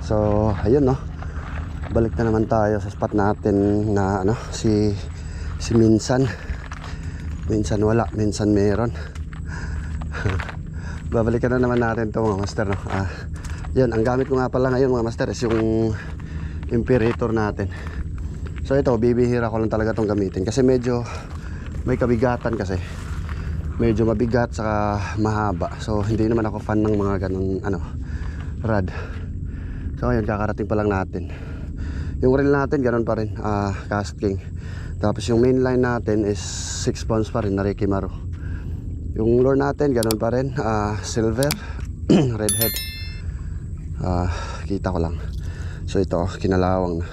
So ayun no, balik na naman tayo sa spot natin na ano, si minsan wala, minsan meron. Babalikan na naman natin to mga master no. Yun, ang gamit ko nga pala ngayon mga master is yung Imperator natin. So ito, bibihira ko lang talaga tong gamitin kasi medyo may kabigatan, kasi medyo mabigat saka mahaba. So hindi naman ako fan ng mga ganun ano, rod. So ayun, kakarating pa lang natin. Yung reel natin ganun pa rin, casting. Tapos yung main line natin is 6 pounds pa rin na Ricky Maro. Yung lure natin ganun pa rin, silver redhead. Kita ko lang. So ito, kinalawang na.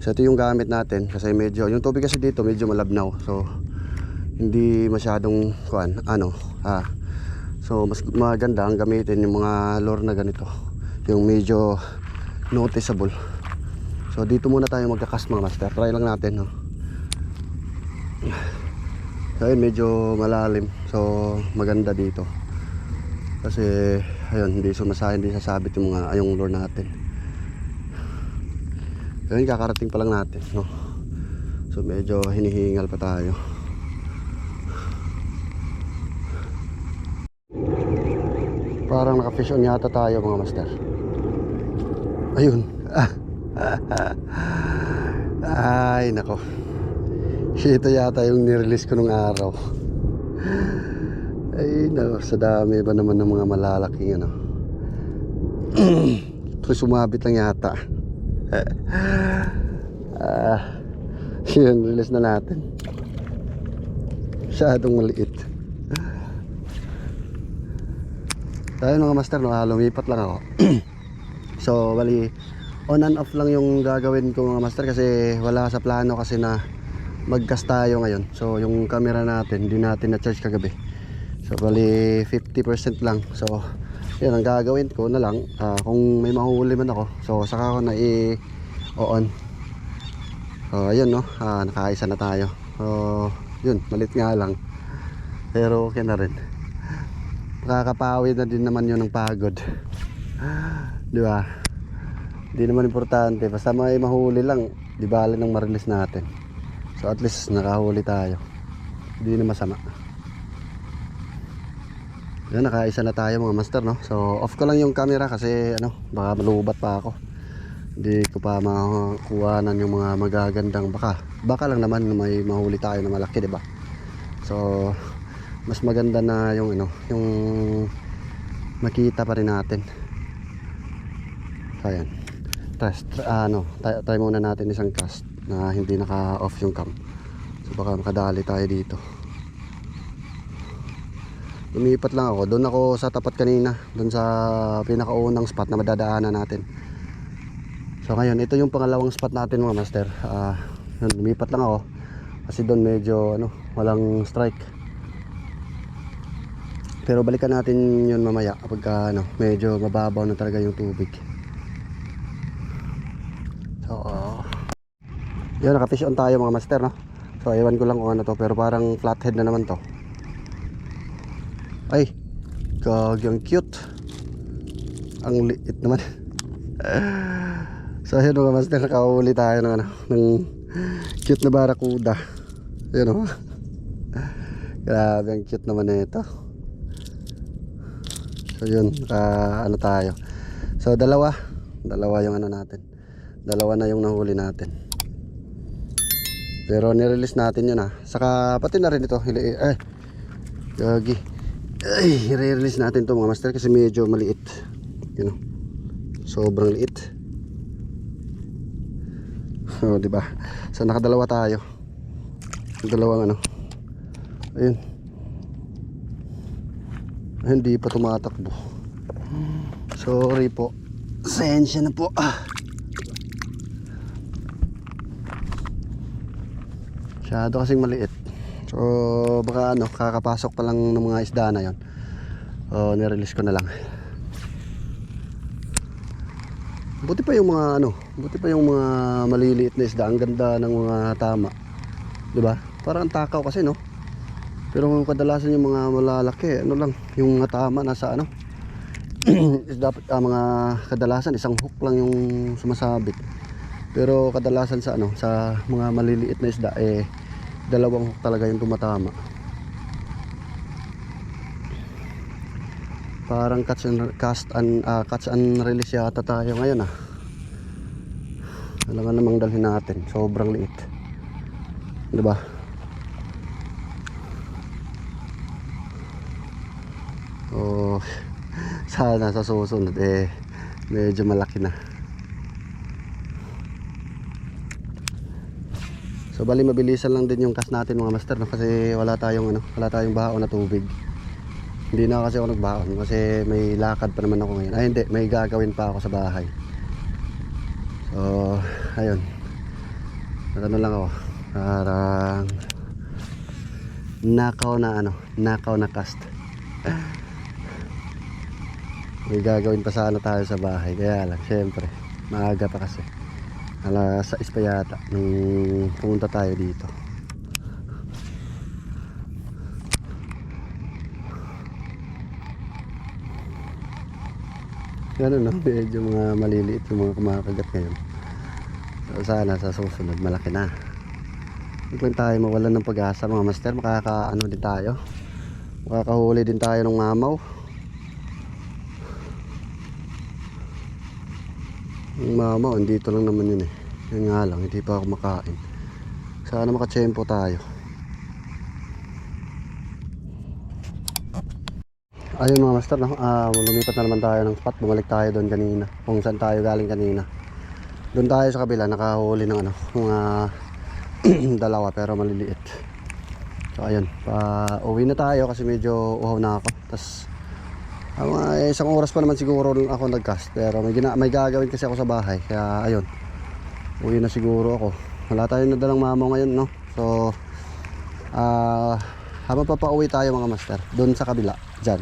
So ito yung gamit natin kasi medyo, yung tubig kasi dito medyo malabnaw. So hindi masyadong kuan, ano, so mas maganda ang gamitin yung mga lure na ganito, yung medyo noticeable. So dito muna tayo magka-cast mga master. Try lang natin no. So ayun, medyo malalim. So maganda dito. Kasi ayun, hindi sasabit yung mga yung lure natin. Ayun, kakarating pa lang natin no. So medyo hinihingal pa tayo. Parang naka-fish on yata tayo mga master. Ayun. Ay nako, ito yata yung nirelease ko nung araw. Ay nako, sa dami ba naman ng mga malalaking ano. Ito sumabit lang yata. Yun, release na natin. Masyadong maliit. Tayo mga master no, lumipat lang ako. So bali on and off lang yung gagawin ko mga master, kasi wala sa plano kasi na mag-cast tayo ngayon. So yung camera natin hindi natin na-charge kagabi. So bali 50% lang. So yun ang gagawin ko na lang, kung may mahuli man ako, so saka ko na i-on. So ayun no, nakaisa na tayo. So yun, malit nga lang pero okay na rin. Makakapawi na din naman yun ng pagod. Di ba? Hindi naman importante, basta may mahuli lang, di bale nang ma-release natin. So at least nakahuli tayo, hindi na masama. Yan, nakaisa na tayo mga master no. So off ko lang yung camera kasi ano, baka malubat pa ako. Hindi ko pa makuhanan yung mga magagandang, baka lang naman may mahuli tayo na malaki, di ba? So mas maganda na yung ano, yung makita pa rin natin. So ayan, try muna natin isang cast na hindi naka off yung cam. So baka makadali tayo dito. Lumipat lang ako, doon ako sa tapat kanina, doon sa pinakaunang spot na madadaanan natin. So ngayon, ito yung pangalawang spot natin mga master. Lumipat lang ako kasi doon medyo ano, walang strike. Pero balikan natin yun mamaya kapag ano, medyo mababaw na talaga yung tubig. So yun, naka-fish on tayo mga master no. So ewan ko lang kung ano to, pero parang flathead na naman to. Ay, gagi, ang cute. Ang liit naman. So ayun mga master, nakahuli tayo ng ano, ng cute na barakuda. Ayun o. Grabe, ang cute naman nito. So yun, ano tayo. So dalawa yung ano natin. Dalawa na yung nahuli natin. Pero nirelease natin yun Saka pati na rin ito. Gagi. Ay, i-release natin to mga master kasi medyo maliit. You know, sobrang liit. Oh, di ba? So nakadalawa tayo. Dalawang ano. Ayun. Hindi pa tumatakbo. Sorry po. Sensya na po. Masyado kasing maliit. So baka ano, kakapasok pa lang ng mga isda na yon. Nirelease ko na lang. Buti pa yung mga ano, buti pa yung mga maliliit na isda. Ang ganda ng mga tama. 'Di ba? Parang takaw kasi no. Pero kadalasan yung mga malalaki, ano lang, yung mga tama nasa ano, is dapat mga kadalasan isang hook lang yung sumasabit. Pero kadalasan sa ano, sa mga maliliit na isda dalawang hook talaga yung tumatama. Parang catch and release yata tayo ngayon. Alam namang dalhin natin, sobrang liit. 'Di ba? Oh, sana sa susunod medyo malaki na. So bali mabilisan lang din yung cast natin mga master, no? Kasi wala tayong baon na tubig. Hindi na kasi ako nagbaon kasi may lakad pa naman ako ngayon. Ay hindi, may gagawin pa ako sa bahay. So ayun, ano lang ako, parang nakaw na cast. May gagawin pa sana tayo sa bahay, kaya lang syempre maaga pa kasi, alas 6 pa yata nung pumunta tayo dito. Ganun, no? Medyo mga maliliit yung mga kumakagat ngayon. So, sana sa susunod malaki na. Huwag lang tayo mawalan ng pag-asa mga master. Makakaano din tayo, makakahuli din tayo ng mamaw. Yung mamaw andito lang naman yun yun nga lang, hindi pa ako makain. Sana makatsempo tayo. Ayun mga master, no? Lumipat na naman tayo ng spot. Bumalik tayo doon kanina, kung saan tayo galing kanina. Doon tayo sa kabila, nakahuli ng mga dalawa pero maliliit. So ayun, uwi na tayo kasi medyo uhaw na ako. Tapos isang oras pa naman siguro ako nag-cast. Pero may gagawin kasi ako sa bahay. Kaya ayun, uwi na siguro ako. Wala tayong nadalang mamaw ngayon, no? So habang papauwi tayo mga master, doon sa kabila, dyan,